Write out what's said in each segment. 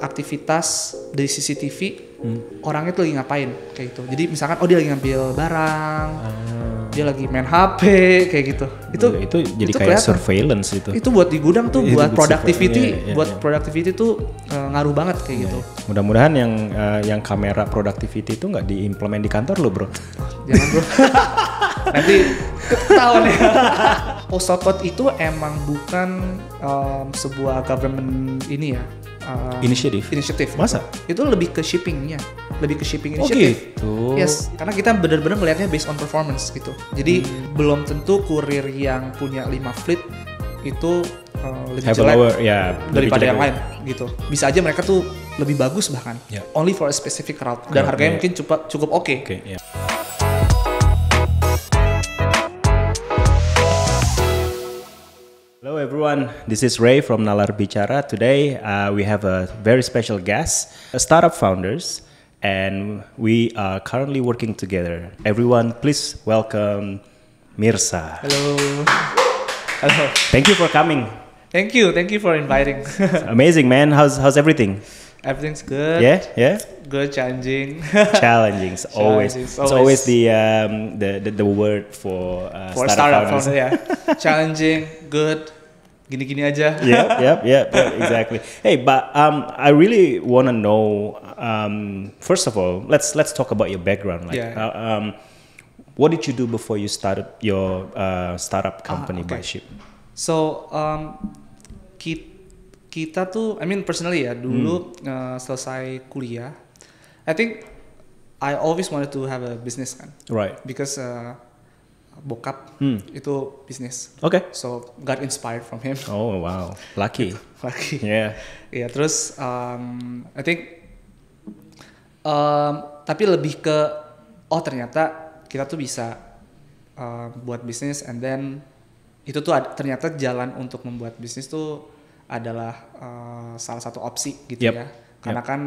aktivitas dari CCTV orangnya tuh lagi ngapain kayak gitu. Jadi misalkan dia lagi ngambil barang, dia lagi main HP kayak gitu. Itu jadi kayak kelihatan. Surveillance itu. Itu buat di gudang tuh buat productivity, productivity tuh ngaruh banget kayak gitu. Mudah-mudahan yang kamera productivity itu nggak diimplement di kantor lo, bro. Jangan, bro. Nanti ketahuan ya. Postal Code itu emang bukan sebuah government ini ya. Inisiatif. Masa? Itu lebih ke shippingnya, lebih ke shipping initiative. Oh gitu. Yes, karena kita benar-benar melihatnya based on performance gitu. Jadi belum tentu kurir yang punya 5 fleet itu lebih jelek daripada yang lain gitu. Bisa aja mereka tuh lebih bagus bahkan. Only for a specific route dan harganya mungkin cukup oke. Hello everyone, this is Ray from Nalar Bicara. Today we have a very special guest, startup founders, and we are currently working together. Everyone, please welcome Mirsa. Hello. Hello. Thank you for coming. Thank you for inviting. Amazing, man. How's everything? Everything's good. Yeah. Good, challenging. Challenging, always. It's always the word for startup founders. Yeah. Challenging, good, gini-gini aja. Yeah, exactly. Hey, but I really want to know. First of all, let's talk about your background. What did you do before you started your startup company by Ship? So kita tuh, personally ya, dulu selesai kuliah, I think I always wanted to have a business kan. Right. Because bokap itu bisnis. Okay. So got inspired from him. Oh wow, lucky. Yeah. Ya terus I think tapi lebih ke ternyata kita tuh bisa buat bisnis, and then itu tuh ternyata jalan untuk membuat bisnis tuh adalah salah satu opsi gitu ya. Karena kan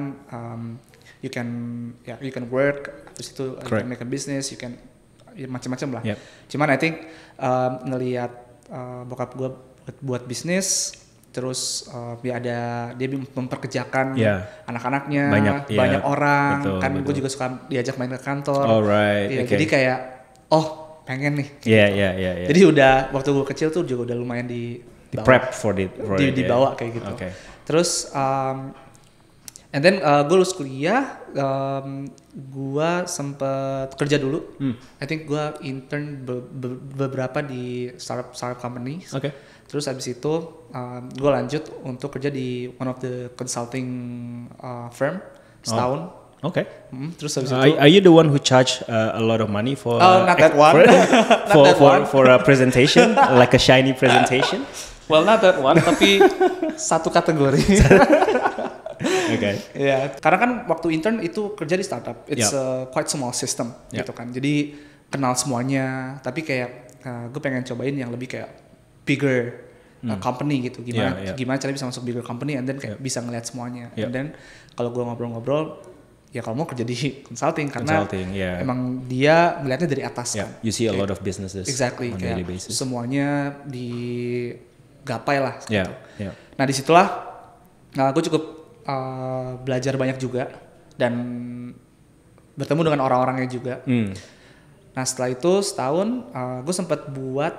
you can work, terus itu you can make a business, you can macam-macam lah. Cuman I think ngelihat bokap gue buat bisnis, terus dia memperkerjakan anak-anaknya, banyak orang, betul, kan gue juga suka diajak main ke kantor. Jadi kayak pengen nih. Yeah. Jadi udah waktu gue kecil tuh juga udah lumayan prep for it. Dibawa kayak gitu. Okay. Terus and then gue lulus kuliah, gue sempet kerja dulu. I think gue intern beberapa di startup company. Okay. Terus abis itu gue lanjut untuk kerja di one of the consulting firm setahun. Okay. Terus habis itu, are you the one who charge a lot of money for? Not that one. For a presentation, like a shiny presentation? Well, not that one, tapi satu kategori. Okay. Ya, karena kan waktu intern itu kerja di startup, it's a quite small system gitu kan. Jadi kenal semuanya, tapi kayak gue pengen cobain yang lebih kayak bigger company gitu. Gimana cara bisa masuk bigger company, and then kayak bisa ngeliat semuanya. And then kalau gue ngobrol-ngobrol, ya kalau mau kerja di consulting karena emang dia melihatnya dari atas kan. You see a lot of businesses on daily basis. Semuanya digapai lah. Gitu. Nah disitulah gue cukup belajar banyak juga dan bertemu dengan orang-orangnya juga. Nah setelah itu setahun gue sempat buat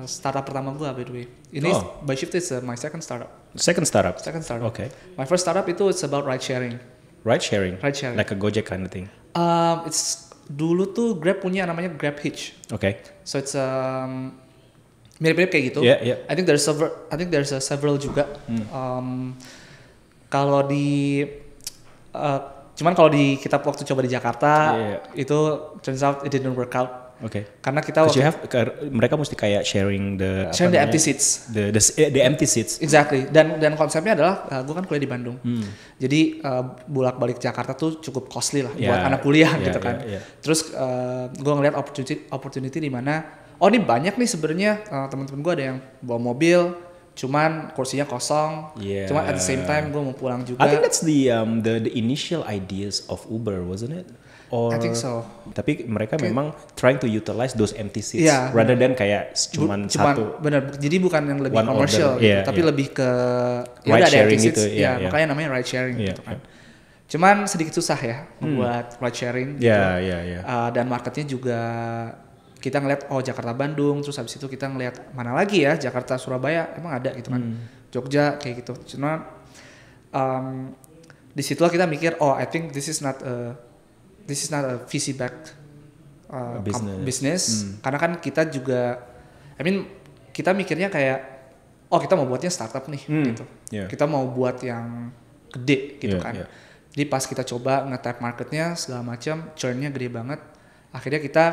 startup pertama gue, by the way. Ini by Shift is my second startup. Second startup. Okay. My first startup itu it's about ride sharing. Ride sharing, like a Gojek kind of thing. It's dulu tuh Grab punya namanya Grab Hitch. Okay. So it's mirip-mirip kayak gitu. Yeah. I think there's several juga. Kalau cuman kalau di kita waktu coba di Jakarta itu turns out it didn't work out. Okay. Karena kita mereka mesti kayak sharing the empty seats. The empty seats. Exactly. Dan konsepnya adalah gue kan kuliah di Bandung. Jadi bolak-balik Jakarta tuh cukup costly lah buat anak kuliah gitu kan. Terus gue ngeliat opportunity di mana ini banyak nih sebenarnya teman-teman gue ada yang bawa mobil, cuman kursinya kosong. Cuman at the same time gue mau pulang juga. I think that's the initial ideas of Uber, wasn't it? Or, I think so. Tapi mereka memang trying to utilize those empty seats Yeah, rather than kayak cuman satu. Bener, jadi bukan yang lebih one commercial order. gitu, Yeah, tapi yeah. lebih ke Ride ada sharing empty seats, gitu, yeah, yeah. makanya namanya ride sharing Yeah, gitu kan. Cuman sedikit susah ya membuat ride sharing gitu. Dan marketnya juga kita ngeliat Jakarta Bandung, terus habis itu kita ngeliat mana lagi ya, Jakarta Surabaya emang ada gitu kan. Jogja kayak gitu. Cuma di situlah kita mikir I think this is not a VC backed business. Karena kan kita juga kita mikirnya kayak kita mau buatnya startup nih gitu. Yeah. Kita mau buat yang gede gitu kan. Yeah. Jadi pas kita coba nge-tap marketnya segala macam, churn-nya gede banget. Akhirnya kita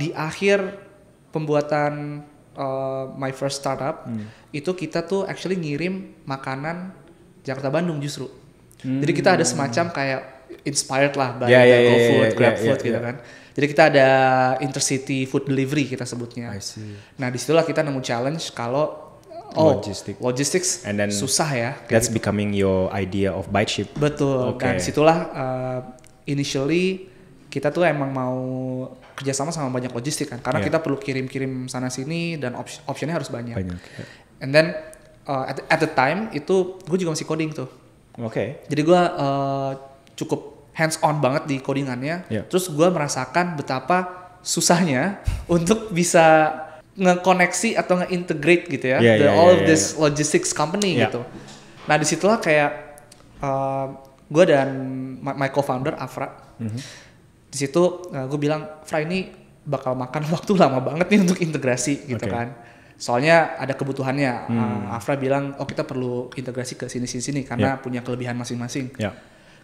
di akhir pembuatan my first startup itu kita tuh actually ngirim makanan Jakarta Bandung justru. Jadi kita ada semacam kayak inspired lah by GoFood, GrabFood gitu kan. Jadi kita ada intercity food delivery kita sebutnya. I see. Nah disitulah kita nemu challenge kalau logistics and then susah ya. That's gitu. becoming your idea of ByteShip. Betul. Okay. Dan situlah initially kita tuh emang mau kerjasama sama banyak logistik kan, karena kita perlu kirim-kirim sana sini dan optionnya harus banyak. And then at the time itu gue juga masih coding tuh. Jadi gue cukup hands on banget di codingannya. Terus gue merasakan betapa susahnya untuk bisa nge-koneksi atau nge-integrate gitu ya, all of this logistics company gitu. Nah disitulah kayak gue dan my co-founder Afra, di situ gue bilang, Fra ini bakal makan waktu lama banget nih untuk integrasi gitu kan. Soalnya ada kebutuhannya. Afra bilang, kita perlu integrasi ke sini karena punya kelebihan masing-masing.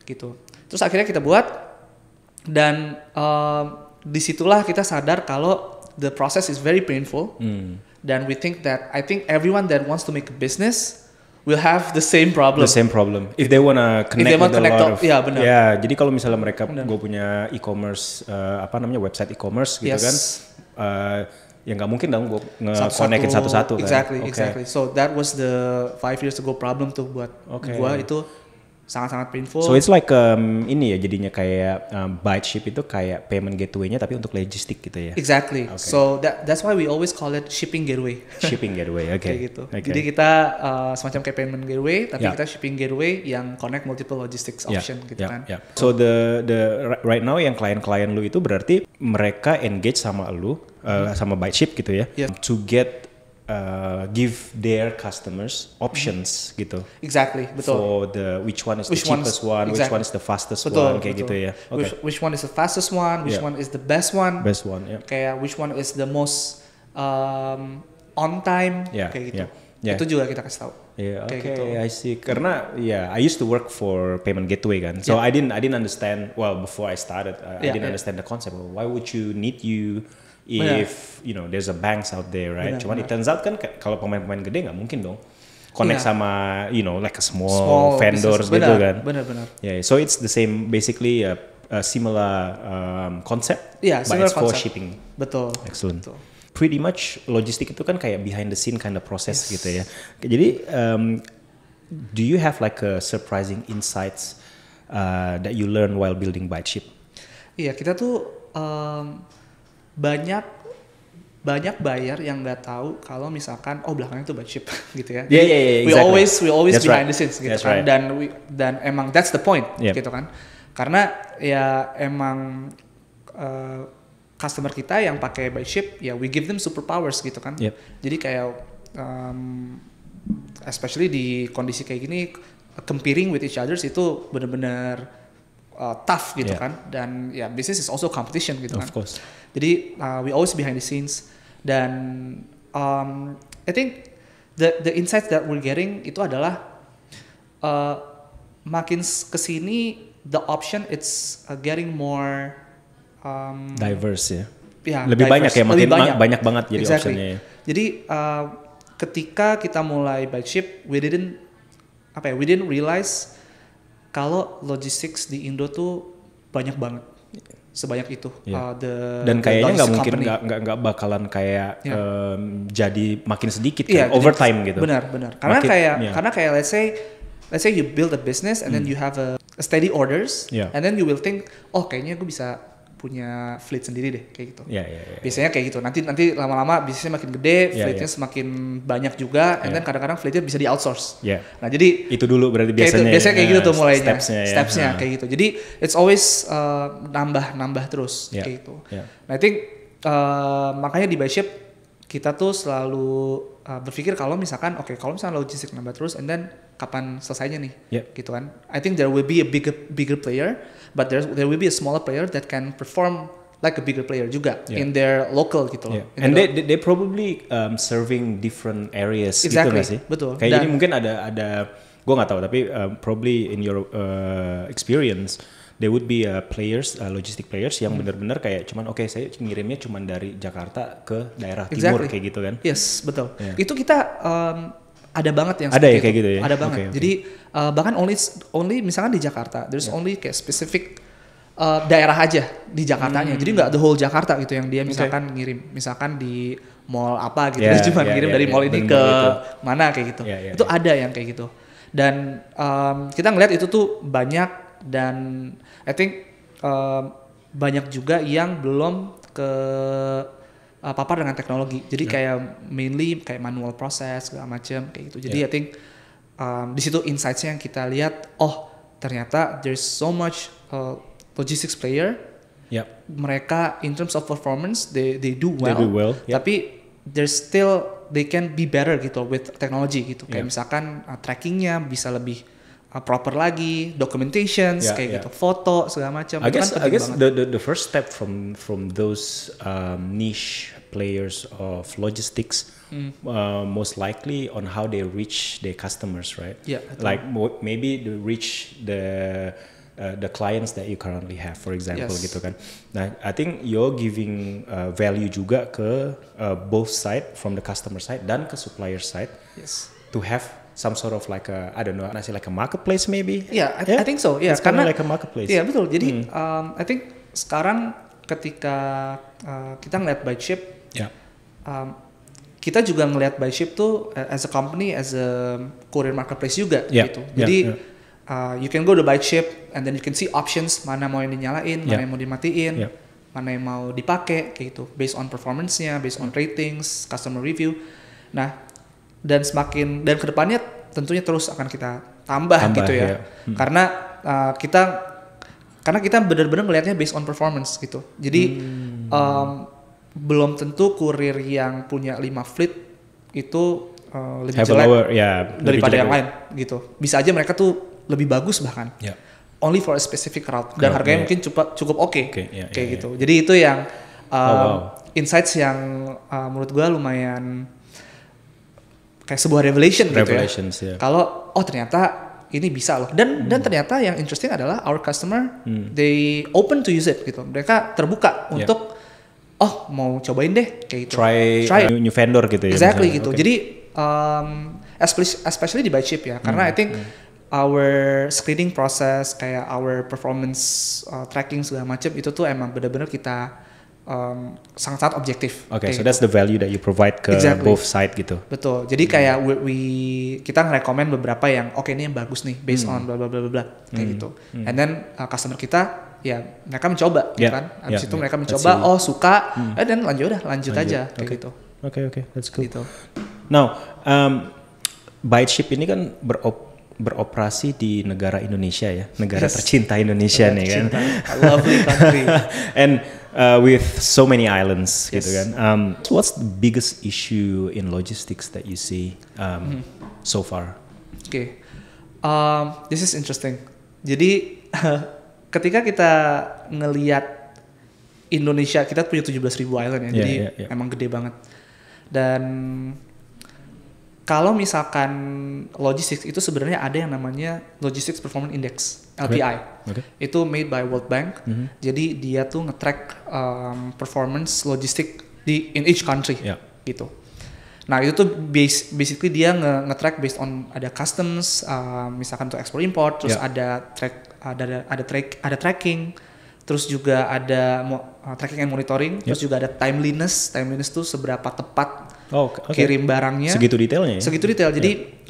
Gitu. Terus akhirnya kita buat dan disitulah kita sadar kalau the process is very painful. Dan I think everyone that wants to make a business will have the same problem. If they wanna connect with a lot of, benar. Jadi kalau misalnya mereka gue punya e-commerce, website e-commerce gitu kan, ya nggak mungkin dong gue nge-connectin satu-satu kan. Exactly. So that was the 5 years ago problem tuh buat gue, itu sangat-sangat painful. So it's like ini ya jadinya kayak ByteShip itu kayak payment gateway-nya tapi untuk logistik gitu ya. Exactly. So that's why we always call it shipping gateway. Shipping gateway, kayak gitu. Jadi kita semacam kayak payment gateway tapi kita shipping gateway yang connect multiple logistics option gitu kan. So the right now yang klien-klien lu itu berarti mereka engage sama lu sama ByteShip gitu ya, to get give their customers options gitu. Exactly, betul. For which one is the cheapest one, which one is the fastest one, kayak gitu ya. Which one is the fastest one, which one is the best one. Kayak which one is the most on time, kayak gitu. Itu juga kita kasih tahu. Gitu. I see. Karena I used to work for payment gateway kan. So I didn't understand before I started. I didn't understand the concept. Why would you need if there's a banks out there, right? Cuman it turns out kan kalau pemain-pemain gede nggak mungkin dong connect sama like a small vendors gitu kan. Benar. So it's the same, basically a similar concept, but it's for shipping. Betul. Excellent. Betul. Pretty much logistik itu kan kayak behind the scene kind of process gitu ya. Jadi do you have like a surprising insights that you learn while building ByteShip? Iya, kita tuh banyak buyer yang nggak tahu kalau misalkan belakangnya tuh ByteShip gitu ya. Exactly. We always that's behind the scenes gitu kan. Dan emang that's the point gitu kan. Karena ya emang customer kita yang pakai ByteShip we give them superpowers gitu kan. Jadi kayak especially di kondisi kayak gini, competing with each others itu benar-benar tough gitu kan. Dan business is also competition gitu kan. Of course. Jadi we always behind the scenes, dan I think the insights that we're getting itu adalah makin kesini the option it's getting more diverse ya. Lebih diverse, banyak ya, makin banyak banget jadi optionnya ya. Jadi ketika kita mulai ByteShip, we didn't realize kalau logistics di Indo tuh banyak banget. Sebanyak itu. Dan kayaknya nggak mungkin nggak bakalan kayak jadi makin sedikit kan, over time gitu. Benar. Karena kayak let's say you build a business and then you have a steady orders, Yeah. and then you will think, oh kayaknya gue bisa punya fleet sendiri deh kayak gitu. Yeah. Biasanya kayak gitu. Nanti lama-lama bisnisnya makin gede, fleetnya semakin banyak juga, and then kadang-kadang fleetnya bisa di outsource. Yeah. Nah jadi itu dulu berarti biasanya. Biasanya kayak gitu tuh mulainya. Stepsnya kayak gitu. Jadi it's always nambah terus kayak gitu. Yeah. Nah I think makanya di BuyShip kita tuh selalu berpikir kalau misalkan kalau misalkan logistik nambah terus, and then kapan selesainya nih, gitu kan? I think there will be a bigger player, but there will be a smaller player that can perform like a bigger player juga in their local gitu loh. And they probably serving different areas gitu nggak sih? Betul. Kayak jadi mungkin ada gue nggak tahu, tapi probably in your experience there would be players, logistic players yang benar-benar kayak cuman saya ngirimnya cuman dari Jakarta ke daerah timur kayak gitu kan? Yes, betul. Itu kita ada banget yang ada ya kayak gitu ya. Ada banget. Jadi bahkan only misalkan di Jakarta, there's only kayak specific daerah aja di Jakartanya. Jadi nggak the whole Jakarta gitu yang dia misalkan ngirim, misalkan di mall apa gitu, dia cuma ngirim dari mall ini ke mana kayak gitu. Itu ada yang kayak gitu. Dan kita ngeliat itu tuh banyak, dan I think banyak juga yang belum ke papar dengan teknologi. Jadi kayak mainly kayak manual process segala macam kayak gitu. Jadi I think di situ insights-nya yang kita lihat, ternyata there's so much logistics player. Mereka in terms of performance they do well. Tapi there's still they can be better gitu with technology gitu. Kayak misalkan trackingnya bisa lebih proper lagi, documentations kayak gitu, foto segala macam. I guess the first step from those niche players of logistics most likely on how they reach their customers, right? Yeah. Like maybe they reach the clients that you currently have, for example, gitu kan. Nah, I think you're giving value juga ke both side, from the customer side dan ke supplier side, to have some sort of like a, I don't know, like a marketplace maybe? Yeah, I think so. Yeah, it's karena like a marketplace. Yeah, betul. Jadi I think sekarang ketika kita ngeliat BuyShip, kita juga ngeliat BuyShip tuh as a company, as a courier marketplace juga gitu. Jadi you can go to BuyShip and then you can see options, mana mau yang dinyalain, mana yang mau dimatiin, mana yang mau dipakai kayak gitu, based on performance-nya, based on ratings, customer review. Nah, dan kedepannya tentunya terus akan kita tambah gitu ya. Karena kita benar-benar melihatnya based on performance gitu. Jadi belum tentu kurir yang punya 5 fleet itu lebih jelek daripada yang lain gitu. Bisa aja mereka tuh lebih bagus bahkan. Only for a specific route, dan harganya mungkin cukup oke kayak gitu. Jadi itu yang insights yang menurut gue lumayan kayak sebuah revelation gitu ya. Kalau ternyata ini bisa loh. Dan ternyata yang interesting adalah our customer they open to use it gitu. Mereka terbuka untuk mau cobain deh kayak gitu. Try new vendor gitu ya. Exactly gitu. Jadi especially di BuyShip ya. Karena I think our screening process, kayak our performance tracking segala macam itu tuh emang benar-benar kita sangat-sangat objektif. So that's the value that you provide ke both side gitu. Betul. Jadi kayak kita ngerekomen beberapa yang ini yang bagus nih based on bla bla bla bla kayak gitu. And then customer kita mereka mencoba gitu kan. Habis itu mereka mencoba, suka, dan lanjut aja kayak gitu. Okay, that's cool. Gitu. Now, BuyShip ini kan beroperasi di negara Indonesia ya, negara tercinta Indonesia nih kan. Lovely country. And with so many islands gitu kan. What's the biggest issue in logistics that you see so far? This is interesting. Jadi ketika kita ngelihat Indonesia, kita punya 17.000 island ya, jadi emang gede banget. Dan kalau misalkan logistics itu sebenarnya ada yang namanya Logistics Performance Index, LPI. Itu made by World Bank. Jadi dia tuh nge-track performance logistik in each country gitu. Nah itu tuh basically dia nge-track based on ada customs, misalkan untuk export import, terus ada tracking, terus juga ada tracking and monitoring, terus juga ada timeliness. Timeliness tuh seberapa tepat kirim barangnya. Segitu detailnya ya? Segitu detail. Jadi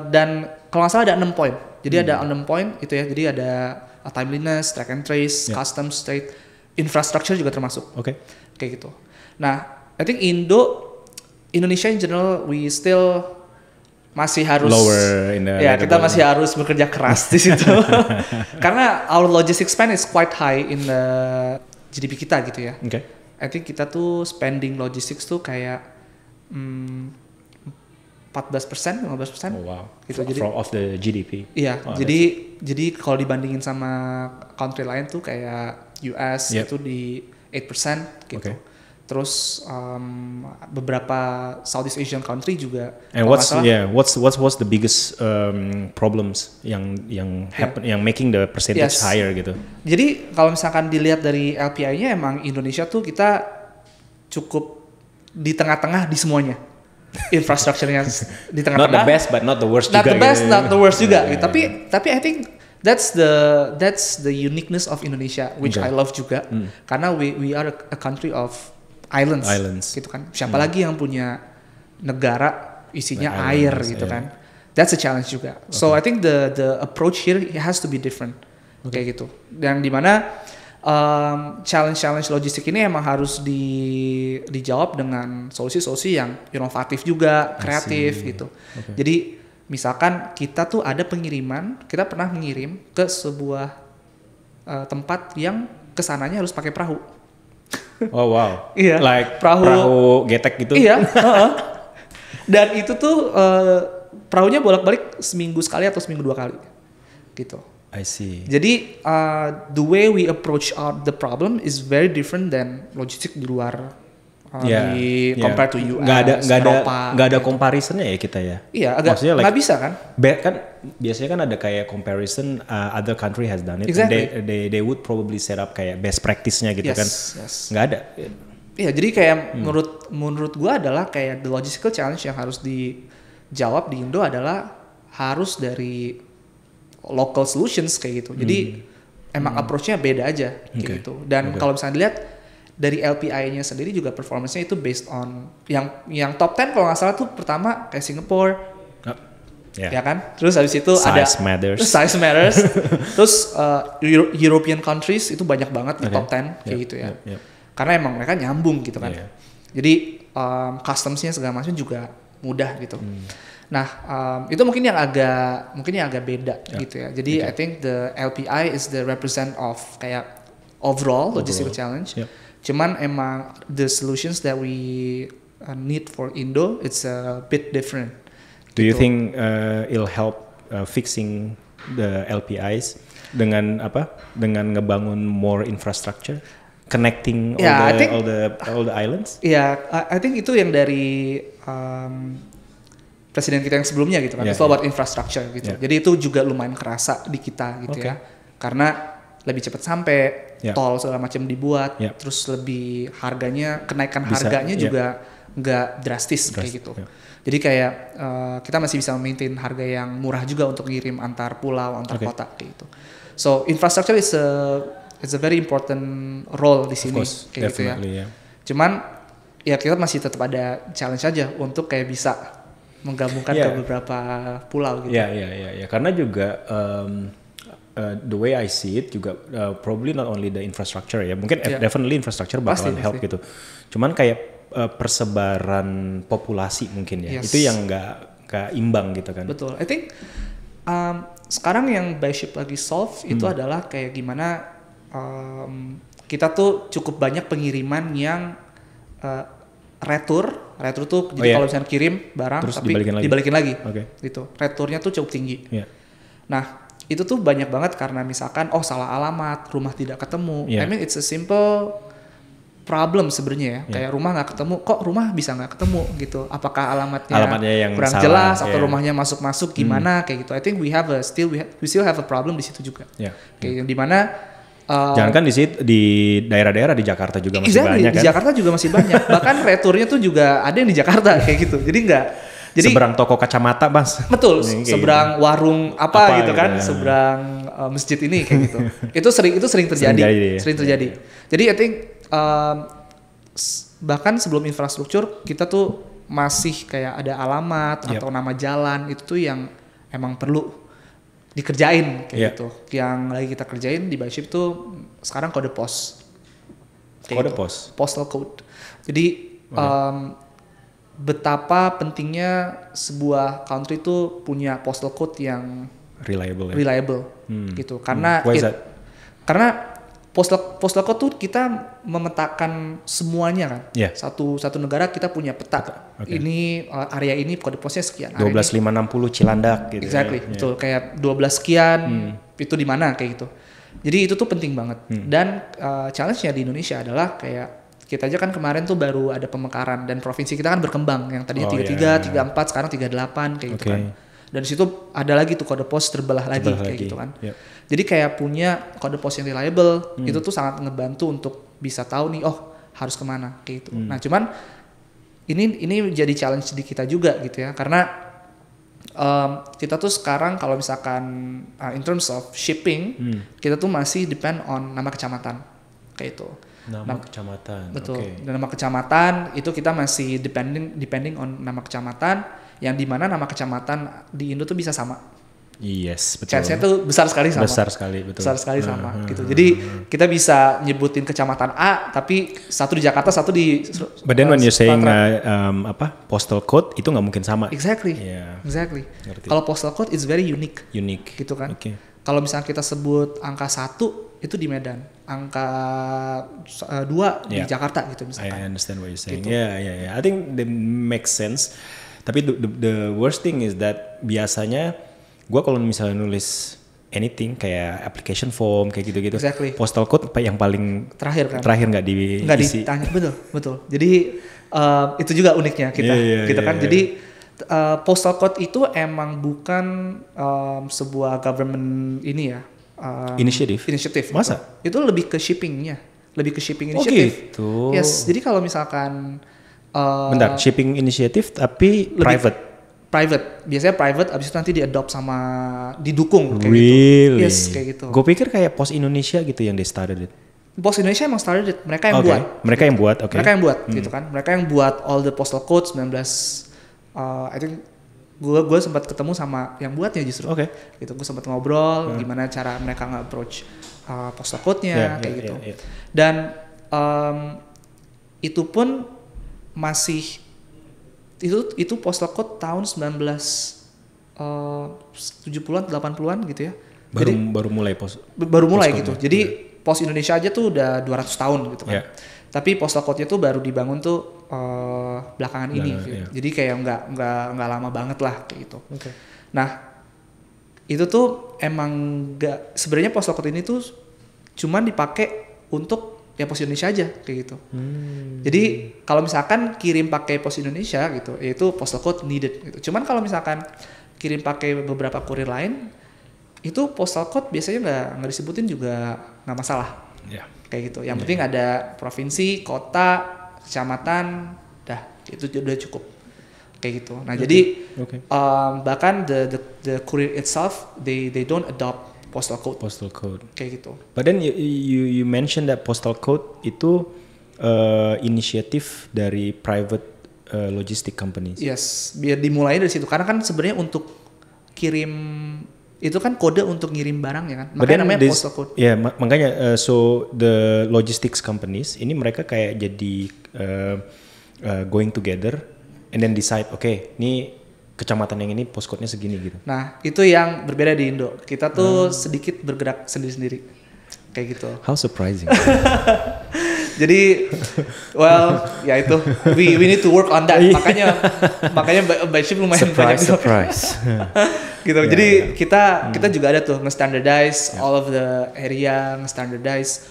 dan kalau nggak salah ada 6 poin. Jadi ada 6 poin itu ya. Jadi ada timeliness, track and trace, customs, trade, infrastructure juga termasuk. Kayak gitu. Nah, I think Indonesia in general we still masih harus lower in the kita masih harus bekerja keras di situ. Karena our logistics spend is quite high in the GDP kita gitu ya. I think kita tuh spending logistics tuh kayak 14%, 15%. Oh wow. Gitu. Jadi of the GDP. Iya, jadi kalau dibandingin sama country lain tuh kayak US itu di 8% gitu. Terus beberapa Southeast Asian country juga. And what's the biggest problems yang happen yang making the percentage higher gitu? Jadi kalau misalkan dilihat dari LPI-nya emang Indonesia tuh kita cukup di tengah-tengah di semuanya. Infrastructure-nya di tengah-tengah. Not the best but not the worst not juga. Not the best, not the worst juga. Tapi I think that's the uniqueness of Indonesia, which I love juga. Karena we are a country of islands gitu kan. Siapa lagi yang punya negara isinya air gitu kan. That's a challenge juga. So I think the approach here has to be different. Kayak gitu. Dan dimana challenge logistik ini emang harus dijawab dengan solusi-solusi yang inovatif juga, kreatif gitu. Jadi misalkan kita tuh ada pengiriman, kita pernah mengirim ke sebuah tempat yang kesananya harus pakai perahu. Oh wow. Iya. Like perahu getek gitu. Iya. Dan itu tuh perahunya bolak-balik seminggu sekali atau seminggu 2 kali, gitu. I see. Jadi the way we approach the problem is very different than logistik di luar compared to US. Nggak ada comparisonnya ya kita ya. Iya, agak nggak bisa kan? Kan biasanya kan ada kayak comparison other country has done it. Exactly. And they would probably set up kayak best practice-nya gitu kan. Nggak ada. Iya, jadi kayak menurut gua adalah kayak the logistical challenge yang harus dijawab di Indo adalah harus dari local solutions kayak gitu. Jadi emang approach-nya beda aja kayak gitu. Dan kalau misalnya dilihat dari LPI-nya sendiri juga performance-nya itu based on yang top 10 kalau nggak salah tuh pertama kayak Singapore, ya kan? Terus habis itu size matters. Terus European countries itu banyak banget di top 10 kayak gitu ya. Karena emang mereka nyambung gitu kan. Jadi customs-nya segala macam juga mudah gitu. Nah itu mungkin yang agak beda gitu ya. Jadi I think the LPI is the represent of kayak overall logistical challenge. Cuman emang the solutions that we need for Indo it's a bit different. Do you think it'll help fixing the LPIs dengan ngebangun more infrastructure, connecting all the islands? Yeah, I think itu yang dari presiden kita yang sebelumnya gitu kan. It's all about infrastructure gitu. Jadi itu juga lumayan kerasa di kita gitu ya. Karena lebih cepat sampai, tol segala macam dibuat, terus lebih kenaikan harganya juga nggak drastis kayak gitu. Jadi kayak kita masih bisa maintain harga yang murah juga untuk ngirim antar pulau, antar kota kayak gitu. So infrastructure is a very important role di sini kayak gitu ya. Cuman ya kita masih tetap ada challenge aja untuk kayak bisa menggabungkan ke beberapa pulau gitu. Iya. Karena juga the way I see it juga probably not only the infrastructure ya, mungkin definitely infrastructure bakalan help gitu. Cuman kayak persebaran populasi mungkin ya, itu yang nggak imbang gitu kan. Betul. I think sekarang yang Byship lagi solve itu adalah kayak gimana kita tuh cukup banyak pengiriman yang retur tuh jadi kalau misalnya kirim barang terus tapi dibalikin lagi. Gitu. Returnya tuh cukup tinggi. Nah itu tuh banyak banget karena misalkan salah alamat, rumah tidak ketemu. I mean it's a simple problem sebenarnya ya. Kayak rumah nggak ketemu, kok rumah bisa nggak ketemu gitu. Apakah alamatnya yang kurang salah, jelas atau rumahnya masuk gimana kayak gitu. I think we still have a problem di situ juga. Kayak yang dimana jangan kan di daerah-daerah di Jakarta juga masih banyak kan. Di Jakarta juga masih banyak. Bahkan returnya tuh juga ada yang di Jakarta kayak gitu. Jadi seberang toko kacamata, Mas. Betul, seberang warung apa gitu kan, seberang masjid ini kayak gitu. itu sering terjadi. Jadi I think bahkan sebelum infrastruktur kita tuh masih kayak ada alamat atau nama jalan itu tuh yang emang perlu dikerjain kayak gitu. Yang lagi kita kerjain di Byship tuh sekarang kode pos. Kode pos. Postal code. Jadi betapa pentingnya sebuah country itu punya postal code yang reliable gitu. Karena karena postal code tuh kita memetakan semuanya kan. Satu negara kita punya peta. Ini area ini kode posnya sekian. 12560 Cilandak gitu. Exactly, betul. Kayak 12 sekian itu di mana kayak gitu. Jadi itu tuh penting banget. Dan challenge-nya di Indonesia adalah kayak kita aja kan kemarin tuh baru ada pemekaran dan provinsi kita kan berkembang. Yang tadinya 33, 34, sekarang 38 kayak gitu kan. Dan di situ ada lagi tuh kode pos terbelah lagi kayak gitu kan. Jadi kayak punya kode pos yang reliable itu tuh sangat ngebantu untuk bisa tahu nih harus kemana kayak gitu. Nah cuman ini jadi challenge di kita juga gitu ya, karena kita tuh sekarang kalau misalkan in terms of shipping kita tuh masih depend on nama kecamatan kayak itu. Nama kecamatan. Betul. Dan nama kecamatan itu kita masih depending on nama kecamatan, yang dimana nama kecamatan di Indo tuh bisa sama. Yes, betul. Chance-nya tuh besar sekali sama. Besar sekali, betul. Besar sekali sama gitu. Jadi kita bisa nyebutin kecamatan A, tapi satu di Jakarta, satu di. But then when you're saying postal code itu nggak mungkin sama. Exactly. Kalau postal code it's very unique. Gitu kan. Kalau misalnya kita sebut angka 1 itu di Medan, angka 2 di Jakarta gitu misalkan. I understand what you're saying. Gitu. Yeah. I think that makes sense. Tapi the worst thing is that biasanya gue kalau misalnya nulis anything kayak application form kayak gitu-gitu, postal code yang paling terakhir nggak diisi. Ditanya, betul. Jadi itu juga uniknya kita kan. Jadi postal code itu emang bukan sebuah government ini ya. Initiative. Masa? Itu lebih ke shippingnya, initiative. Gitu. Yes. Jadi kalau misalkan bentar, shipping initiative tapi private, biasanya private, abis itu nanti di-adopt sama didukung kayak gitu. Yes, kayak gitu. Gue pikir kayak Pos Indonesia gitu yang they started it. Pos Indonesia emang started it, mereka yang buat. Mereka yang buat, Mereka yang buat gitu kan. Mereka yang buat all the postal code 19 I think gue sempat ketemu sama yang buatnya justru. Gitu, gue sempat ngobrol gimana cara mereka nge-approach postal code-nya kayak gitu. Dan itu pun masih itu postal code tahun 1970-an 80-an gitu ya. Baru mulai gitu. Jadi Pos Indonesia aja tuh udah 200 tahun gitu kan. Tapi postal code-nya tuh baru dibangun tuh belakangan ini gitu. Jadi kayak nggak lama banget lah kayak gitu. Nah, itu tuh emang sebenarnya postal code ini tuh cuman dipakai untuk ya Pos Indonesia aja kayak gitu. Jadi kalau misalkan kirim pakai Pos Indonesia gitu, itu postal code needed gitu. Cuman kalau misalkan kirim pakai beberapa kurir lain, itu postal code biasanya nggak disebutin juga nggak masalah. Kayak gitu. Yang penting ada provinsi, kota, kecamatan, itu udah cukup. Kayak gitu. Nah jadi bahkan the courier itself they don't adopt postal code kayak gitu. But then you mentioned that postal code itu inisiatif dari private logistic companies. Yes, biar dimulai dari situ karena kan sebenarnya untuk kirim itu kan kode untuk ngirim barang ya kan. Makanya namanya postal code. Ya, makanya so the logistics companies ini mereka kayak jadi going together and then decide ini kecamatan yang ini postcode-nya segini gitu. Nah, itu yang berbeda di Indo. Kita tuh sedikit bergerak sendiri-sendiri. Kayak gitu. How surprising. Jadi, ya itu. We need to work on that. Makanya Byship lumayan banyak. Surprise. Gitu. Jadi kita juga ada tuh nge-standardize all of the area, nge-standardize.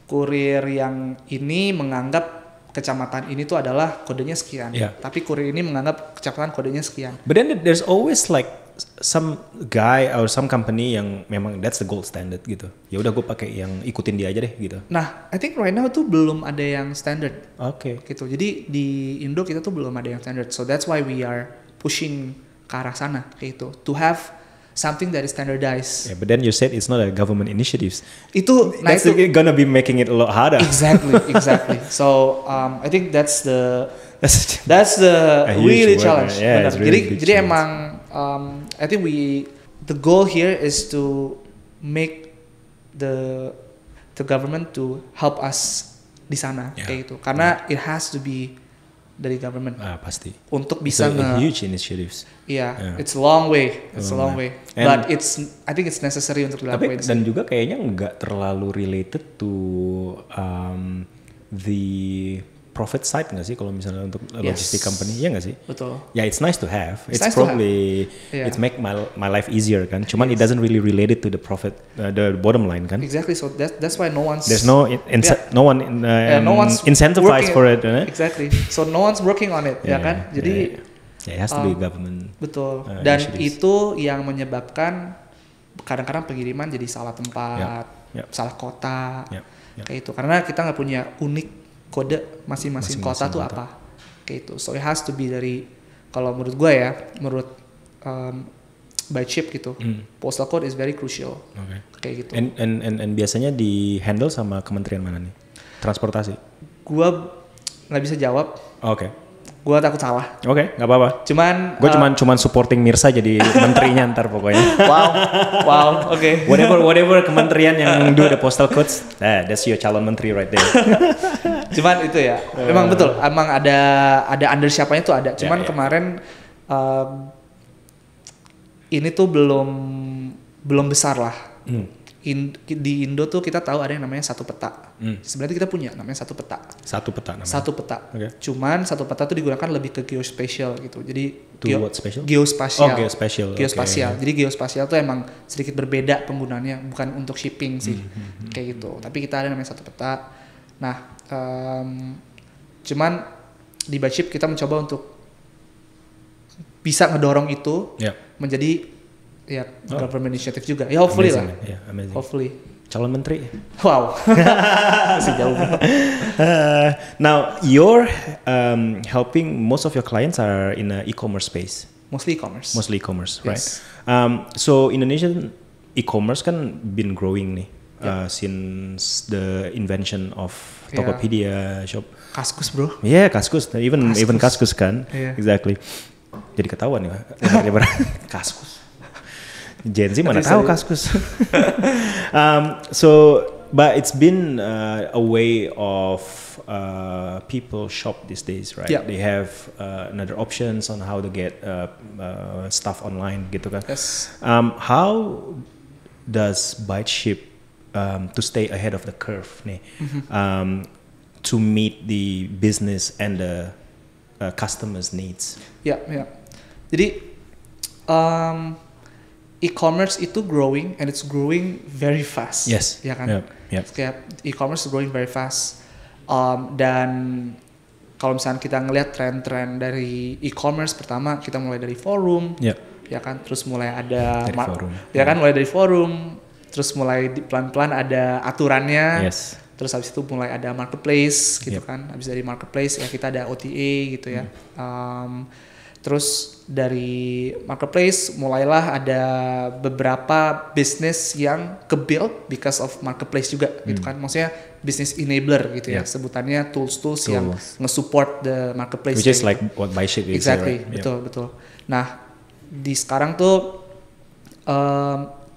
Kurir yang ini menganggap kecamatan ini tuh adalah kodenya sekian, tapi kurir ini menganggap kecamatan kodenya sekian. But then there's always like some guy or some company yang memang that's the gold standard gitu. Ya udah gue pakai yang ikutin dia aja deh gitu. Nah, I think right now tuh belum ada yang standard. Gitu. Jadi di Indo kita tuh belum ada yang standard. So that's why we are pushing ke arah sana kayak gitu. To have something that is standardized. But then you said it's not a government initiatives. That's gonna be making it a lot harder. Exactly. So I think that's the That's the really challenge. Yeah, really jadi emang I think the goal here is to make the government to help us di sana kayak gitu. Karena it has to be dari government. Pasti. Untuk bisa huge initiatives. Yeah, it's a long way. It's a long way. But I think it's necessary untuk dilakuin. Dan juga kayaknya nggak terlalu related to the profit side nggak sih kalau misalnya untuk logistic company, ya nggak sih? Betul. Yeah, it's nice to have. It's nice probably it's make my life easier kan. Cuman it doesn't really relate it to the profit, the bottom line kan. Exactly. So that's why no one's incentivized for it. Exactly. So no one's working on it, ya kan? Jadi it has to be government. Betul. Dan itu yang menyebabkan kadang-kadang pengiriman jadi salah tempat, salah kota, kayak itu. Karena kita nggak punya unik kode masing-masing kota tuh apa, kayak itu. So it has to be dari, kalau menurut gue ya, menurut by chip gitu, postal code is very crucial, kayak gitu. And biasanya di handle sama kementerian mana nih? Transportasi? Gue nggak bisa jawab. Oke. Gue takut salah. Oke, nggak apa-apa. Gue cuman supporting Mirsa jadi menterinya ntar pokoknya. Wow, oke. Whatever kementerian yang do the postal codes, that's your calon menteri right there. Cuman itu ya, memang betul, emang ada under siapanya tuh ada. Cuman kemarin ini tuh belum besar lah. Di Indo tuh kita tahu ada yang namanya satu peta. Sebenarnya kita punya namanya satu peta. Satu peta namanya. Satu peta. Okay. Cuman satu peta tuh digunakan lebih ke geospatial gitu. Jadi what special? Geospatial. Oh, geospatial. Geospatial. Okay. Jadi geospatial tuh emang sedikit berbeda penggunaannya, bukan untuk shipping sih. Kayak gitu. Tapi kita ada namanya satu peta. Nah, cuman di Bachip kita mencoba untuk bisa ngedorong itu menjadi government initiative juga. Ya hopefully amazing, lah. Yeah, amazing. Hopefully. Calon menteri. Wow. Masih jauh. Now you're helping, most of your clients are in the e-commerce space. Mostly e-commerce. Right? Yes. So Indonesian e-commerce kan been growing nih since the invention of Tokopedia, Shop. Kaskus bro. Yeah, Kaskus. Even Kaskus kan. Yeah. Exactly. Jadi ketahuan ya. Kaskus. Gen Z mana tahu Kaskus. But it's been a way of people shop these days, right? Yeah. They have another options on how to get stuff online, gitu kan? Yes. How does ByteShip to stay ahead of the curve nih, to meet the business and the customers' needs? Ya. Jadi e-commerce itu growing and it's growing very fast. Yes. Ya kan? Yep. Kayak e-commerce is growing very fast. Dan kalau misalnya kita ngelihat tren-tren dari e-commerce, pertama kita mulai dari forum, ya kan? Terus mulai ada mulai dari forum, terus mulai pelan-pelan ada aturannya. Yes. Terus habis itu mulai ada marketplace gitu kan. Habis dari marketplace ya kita ada OTA gitu ya. Terus dari marketplace mulailah ada beberapa bisnis yang ke-build because of marketplace juga gitu kan. Maksudnya business enabler gitu ya. Sebutannya tools yang nge-support the marketplace. Which is like what ByteShip is. Exactly, right? Betul. Nah, di sekarang tuh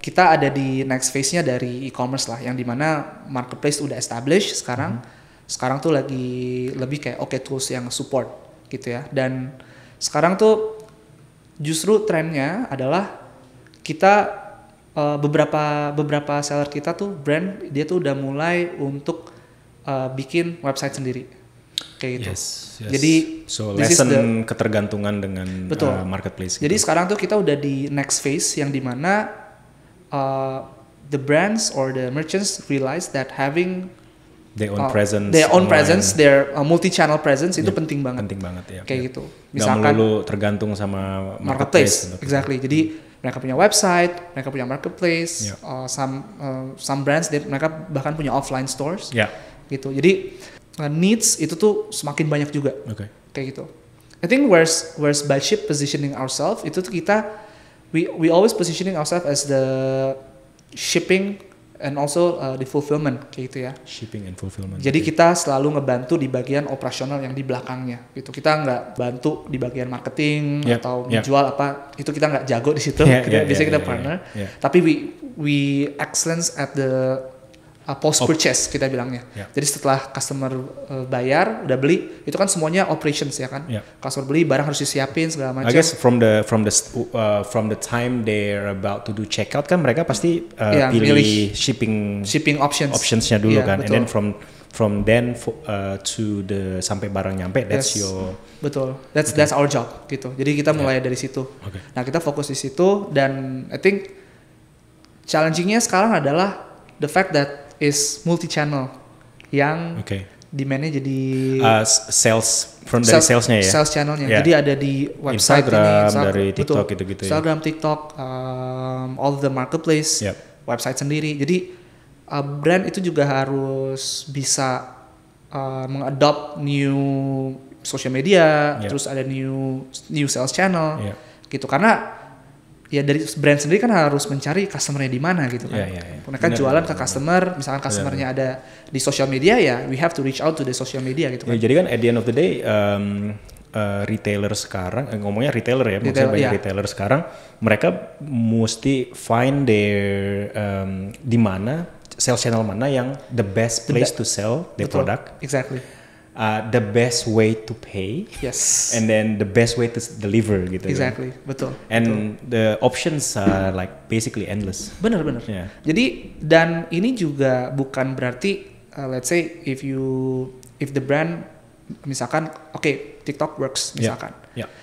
kita ada di next phase-nya dari e-commerce lah, yang dimana marketplace udah established sekarang. Sekarang tuh lagi lebih kayak tools yang support gitu ya. Dan sekarang tuh justru trennya adalah kita beberapa seller kita tuh brand dia tuh udah mulai untuk bikin website sendiri kayak gitu. Yes. Jadi lessen ketergantungan dengan marketplace. Jadi sekarang tuh kita udah di next phase yang dimana the brands or the merchants realize that having their own presence, their multi-channel presence itu penting banget. Penting banget ya. Kayak gitu. Misalkan nggak melulu tergantung sama marketplace. Exactly. Jadi mereka punya website, mereka punya marketplace, some brands mereka bahkan punya offline stores. Gitu. Jadi needs itu tuh semakin banyak juga. Kayak gitu. I think where's ByteShip positioning ourselves itu tuh kita we always positioning ourselves as the shipping and also di fulfillment kayak gitu ya. Shipping and fulfillment. Jadi kita selalu ngebantu di bagian operasional yang di belakangnya gitu. Kita nggak bantu di bagian marketing atau menjual apa, itu kita nggak jago di situ. Biasanya kita partner. Tapi we excellence at the post purchase kita bilangnya. Jadi setelah customer bayar, udah beli, itu kan semuanya operations ya kan. Customer beli, barang harus disiapin segala macam. I guess from the time they're about to do checkout kan mereka pasti pilih shipping optionsnya dulu kan. Betul. And then from then to the sampai barang nyampe, that's your that's our job gitu. Jadi kita mulai dari situ. Nah, kita fokus di situ, dan I think challengingnya sekarang adalah the fact that is multi-channel yang demand-nya jadi salesnya ya. Sales channelnya. Jadi ada di website Instagram, dari TikTok gitu-gitu. Instagram, TikTok, all the marketplace, website sendiri. Jadi brand itu juga harus bisa mengadopt new social media, terus ada new sales channel gitu, karena ya dari brand sendiri kan harus mencari customer-nya di mana gitu kan. Mereka jualan ke customer, misalkan customer-nya ada di social media, ya we have to reach out to the social media gitu kan. Jadi kan at the end of the day retailer sekarang, ngomongnya retailer ya, maksudnya banyak retailer sekarang, mereka mesti find their di mana sales channel mana yang the best place to sell their product. Exactly. The best way to pay, and then the best way to deliver gitu. Exactly, kan? betul. And the options are like basically endless. Bener. Jadi dan ini juga bukan berarti let's say if the brand misalkan TikTok works misalkan,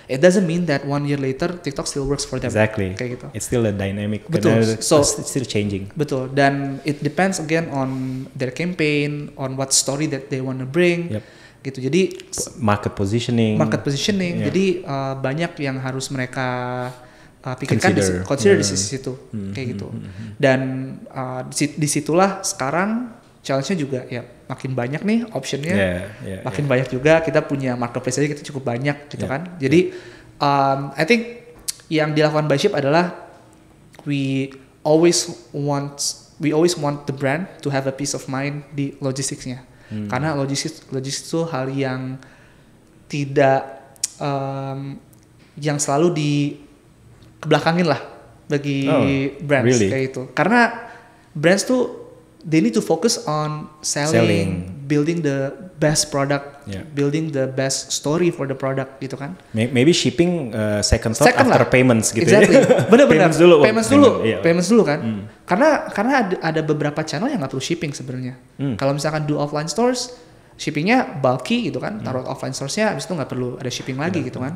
it doesn't mean that 1 year later TikTok still works for them. Exactly. Kayak gitu. It's still a dynamic. Betul. So it's still changing. Betul. Dan it depends again on their campaign, on what story that they want to bring. Gitu. Jadi market positioning. Jadi banyak yang harus mereka pikirkan, consider di sisi itu kayak gitu. Dan disitulah sekarang challenge-nya juga ya makin banyak nih optionnya, makin banyak juga. Kita punya marketplace aja kita cukup banyak gitu kan. Jadi I think yang dilakukan by Ship adalah we always want the brand to have a peace of mind di logisticsnya. Karena logistik itu hal yang tidak yang selalu dikebelakangin lah bagi brands kayak itu. Karena brands tuh they need to focus on selling. Building the best product, building the best story for the product gitu kan. Maybe shipping second thought after payments gitu. Exactly. Benar-benar. Payments dulu kan. Karena ada beberapa channel yang nggak perlu shipping sebenarnya. Kalau misalkan do offline stores, shippingnya bulky gitu kan, taruh offline stores-nya, habis itu nggak perlu ada shipping lagi gitu kan.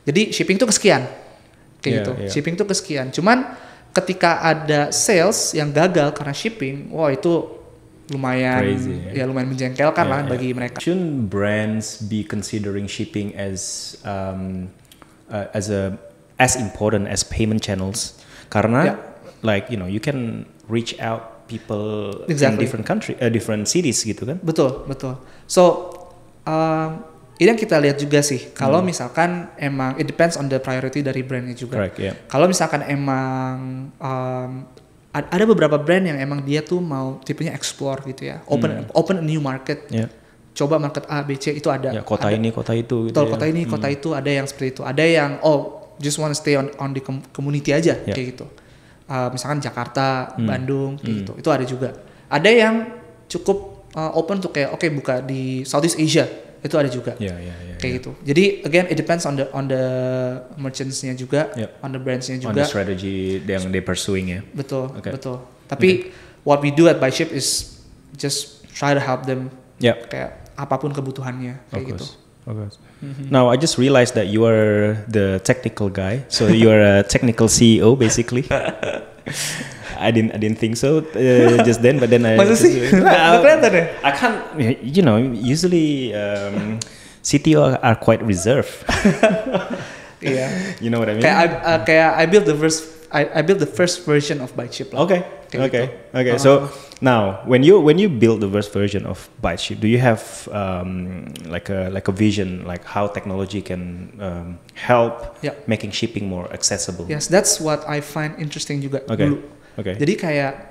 Jadi shipping tuh kesekian, kayak gitu. Shipping tuh kesekian. Cuman ketika ada sales yang gagal karena shipping, wah itu lumayan crazy, lumayan menjengkelkan lah bagi mereka. Shouldn't brands be considering shipping as important as payment channels? Karena like you can reach out people in different different cities gitu kan? Betul. So ini yang kita lihat juga sih. Kalau misalkan emang it depends on the priority dari brandnya juga. Kalau misalkan emang ada beberapa brand yang emang dia tuh mau tipenya explore gitu ya, open a new market, coba market A, B, C itu ada. Kota ini, kota itu. Betul, kota ini, kota itu, ada yang seperti itu. Ada yang just want to stay on the community aja kayak gitu. Misalkan Jakarta, Bandung kayak gitu. Itu ada juga. Ada yang cukup open tuh kayak buka di Southeast Asia. Itu ada juga kayak gitu. Jadi again it depends on the merchants-nya juga, on the brands-nya juga, on the strategy yang they pursuing ya. Betul. Tapi what we do at By Ship is just try to help them kayak apapun kebutuhannya kayak gitu. Now I just realized that you are the technical guy, so you are a technical CEO basically. I didn't think so just then, but then I. Masa sih? Kelihatan ya? I can't. Usually CTO are quite reserved. You know what I mean? Kayak I built the first version of ByteShip. Okay. So now when you build the first version of ByteShip, do you have like a vision like how technology can help making shipping more accessible? Yes, that's what I find interesting juga dulu. Jadi kayak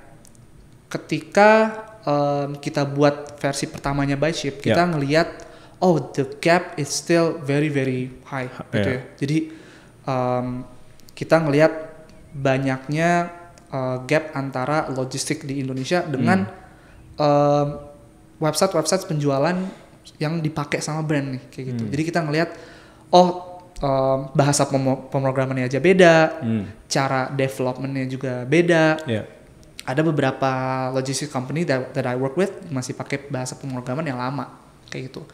ketika kita buat versi pertamanya ByShip, kita ngelihat the gap is still very very high gitu ya. Jadi kita ngelihat banyaknya gap antara logistik di Indonesia dengan website penjualan yang dipakai sama brand nih kayak gitu. Jadi kita ngelihat bahasa pemrogramannya aja beda, cara developmentnya juga beda. Ada beberapa logistik company that I work with masih pakai bahasa pemrograman yang lama kayak gitu.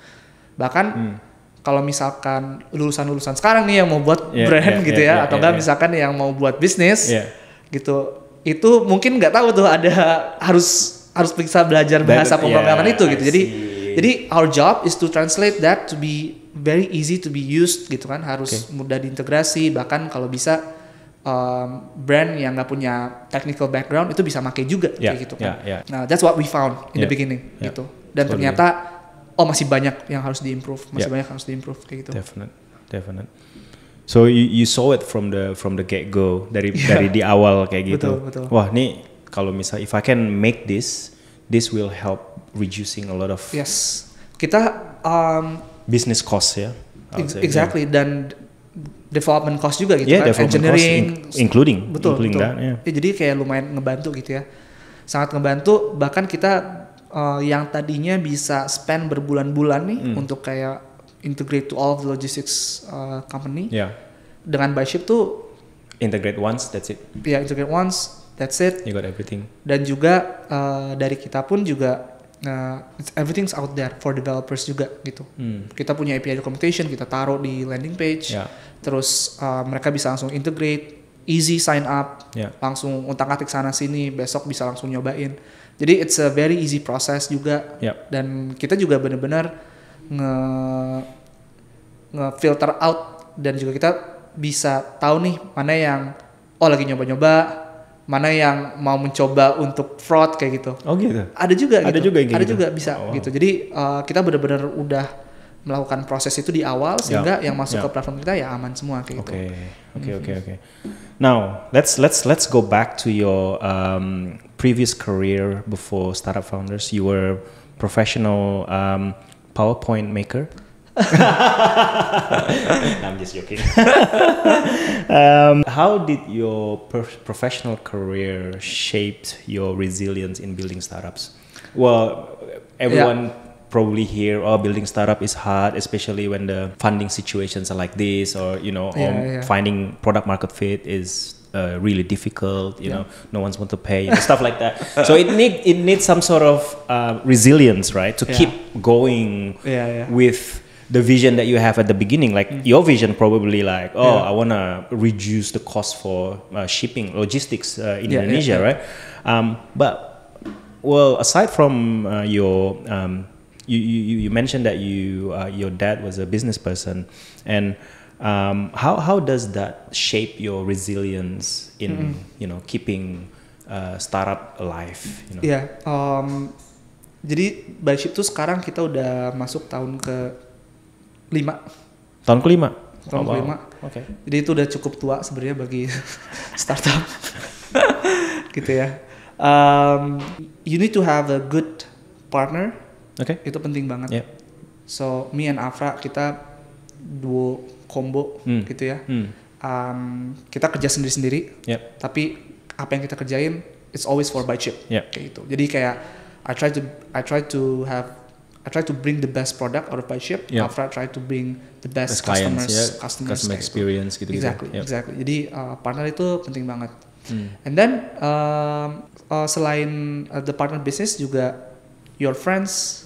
Bahkan kalau misalkan lulusan sekarang nih yang mau buat brand gitu atau enggak misalkan yang mau buat bisnis gitu, itu mungkin nggak tahu tuh ada harus bisa belajar bahasa pemrograman itu gitu. Jadi our job is to translate that to be very easy to be used gitu kan, harus mudah diintegrasi, bahkan kalau bisa brand yang nggak punya technical background itu bisa pakai juga kayak gitu kan. Nah, that's what we found in the beginning gitu. Dan ternyata masih banyak yang harus diimprove, kayak gitu. Definite. So you saw it from the get go dari di awal kayak gitu. Betul. Wah, nih kalau misal if I can make this will help reducing a lot of kita business cost ya. Exactly, dan development cost juga gitu kan, engineering including that. Jadi kayak lumayan ngebantu gitu ya, sangat ngebantu. Bahkan kita yang tadinya bisa spend berbulan-bulan nih untuk kayak integrate to all of the logistics company, dengan ByShip tuh integrate once, that's it. Integrate once, that's it. You got everything. Dan juga dari kita pun juga everything's out there for developers juga gitu. Kita punya API documentation, kita taruh di landing page, terus mereka bisa langsung integrate, easy sign up, langsung utak-atik sana sini, besok bisa langsung nyobain. Jadi it's a very easy process juga. Dan kita juga benar-benar nge-filter out, dan juga kita bisa tahu nih mana yang lagi nyoba-nyoba, mana yang mau mencoba untuk fraud kayak gitu. Oh gitu. Ada juga gitu. juga bisa gitu. Jadi kita benar-benar udah melakukan proses itu di awal sehingga yang masuk ke platform kita ya aman semua kayak gitu. Okay. Now let's go back to your previous career before Startup Founders. You were professional PowerPoint maker. I'm just joking. How did your professional career shape your resilience in building startups? Well, everyone probably hear, building startup is hard, especially when the funding situations are like this, or finding product market fit is really difficult. You know, no one's want to pay, stuff like that. So it needs some sort of resilience, right, to keep going with the vision that you have at the beginning. Like your vision probably like, I want to reduce the cost for shipping logistics in Indonesia, right? But well, aside from your you mentioned that your dad was a business person, and how does that shape your resilience in keeping startup alive? Jadi ByShip tuh sekarang kita udah masuk tahun ke 5. Tahun ke-5. Okay. Jadi itu udah cukup tua sebenarnya bagi startup. Gitu ya. You need to have a good partner. Itu penting banget. So me and Afra kita duo combo gitu ya. Kita kerja sendiri-sendiri. Tapi apa yang kita kerjain it's always for ByShip. Kayak gitu. Jadi kayak I try to bring the best product out of ByShip. Afra try to bring the best customer experience gitu. Exactly. Jadi partner itu penting banget. And then selain the partner business juga your friends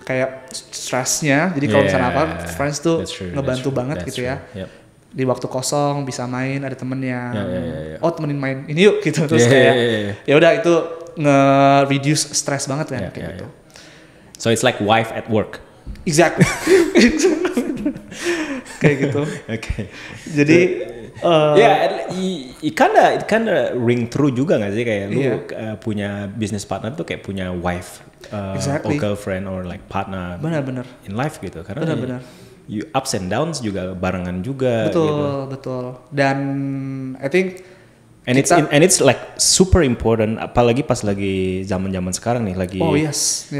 kayak stressnya. Jadi kalau misalnya apa, friends tuh ngebantu banget gitu ya. Di waktu kosong bisa main, ada temennya. Temenin main ini yuk gitu. Terus kayak ya udah itu nge-reduce stress banget kan kayak gitu. So it's like wife at work. Exactly. Kayak gitu. Jadi it kinda ring true juga nggak sih, kayak lu punya business partner tuh kayak punya wife or girlfriend or like partner. Benar-benar. In life gitu, karena you ups and downs juga barengan juga. Betul. Dan I think And it's like super important, apalagi pas lagi zaman sekarang nih, lagi yes.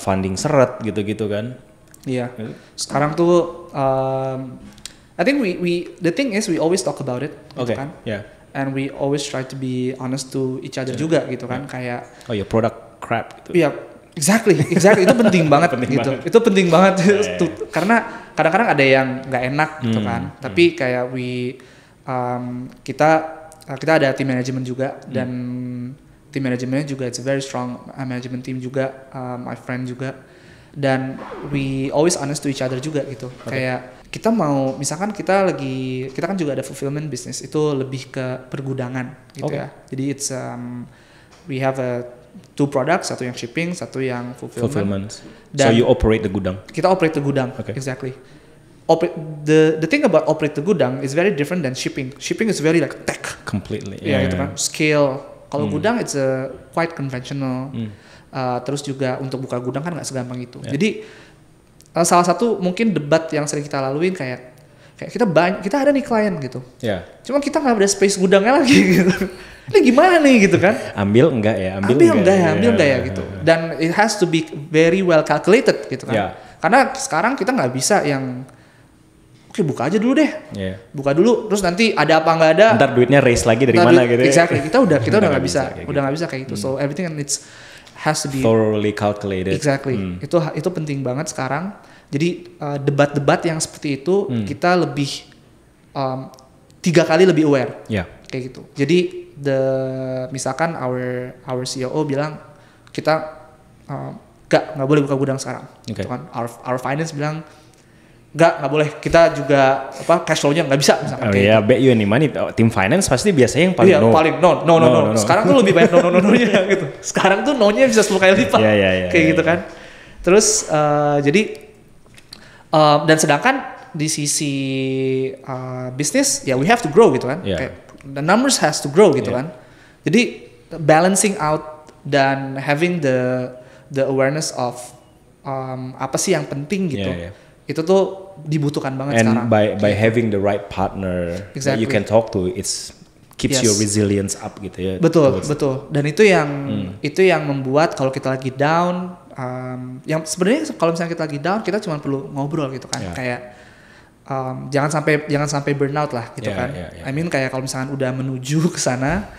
Funding seret gitu kan. Iya. Sekarang tuh I think the thing is we always talk about it, gitu kan. Yeah. And we always try to be honest to each other juga gitu kan, kayak your product crap gitu. Iya, exactly itu penting banget gitu. Itu penting banget karena kadang-kadang ada yang nggak enak gitu kan. Tapi kayak kita ada tim manajemen juga, dan tim manajemennya juga it's a very strong management team juga, my friend juga, dan we always honest to each other juga gitu. Kayak kita mau, misalkan kita kan juga ada fulfillment business, itu lebih ke pergudangan gitu ya. Jadi it's we have two products, satu yang shipping, satu yang fulfillment. So you operate the gudang. Kita operate the gudang, exactly. The thing about operate the gudang is very different than shipping. Shipping is very like tech. Completely. Ya gitu kan. Scale. Kalau gudang it's quite conventional. Terus juga untuk buka gudang kan nggak segampang itu. Jadi salah satu mungkin debat yang sering kita laluin kayak kita ada nih klien gitu. Cuma kita nggak ada space gudangnya lagi gitu. Ini gimana nih gitu kan? Ambil enggak ya gitu. Dan it has to be very well calculated gitu kan. Karena sekarang kita nggak bisa yang oke, buka aja dulu deh. Buka dulu, terus nanti ada apa nggak ada. Ntar duitnya raise lagi dari mana gitu. Exactly. Kita udah nggak bisa, kayak gitu. So everything has to be thoroughly calculated. Exactly. Itu penting banget sekarang. Jadi debat-debat yang seperti itu kita lebih 3 kali lebih aware. Kayak gitu. Jadi misalkan our COO bilang kita nggak boleh buka gudang sekarang. Gitu kan. Our finance bilang nggak boleh, kita juga cash flow-nya nggak bisa misalkan. Bet you any money. Tim finance pasti biasanya yang paling no. Sekarang tuh lebih banyak no-nya gitu. Sekarang tuh no-nya bisa 10 kali lipat. Kayak gitu kan. Terus jadi dan sedangkan di sisi bisnis we have to grow gitu kan. Kayak, the numbers has to grow gitu kan. Jadi balancing out dan having the awareness of apa sih yang penting gitu. Itu tuh dibutuhkan banget sekarang. And by having the right partner that you can talk to, keeps your resilience up gitu ya. Betul. Dan itu yang membuat kalau kita lagi down, yang sebenarnya kalau misalnya kita lagi down, kita cuma perlu ngobrol gitu kan. Kayak jangan sampai burnout lah gitu kan. I mean kayak kalau misalkan udah menuju ke sana,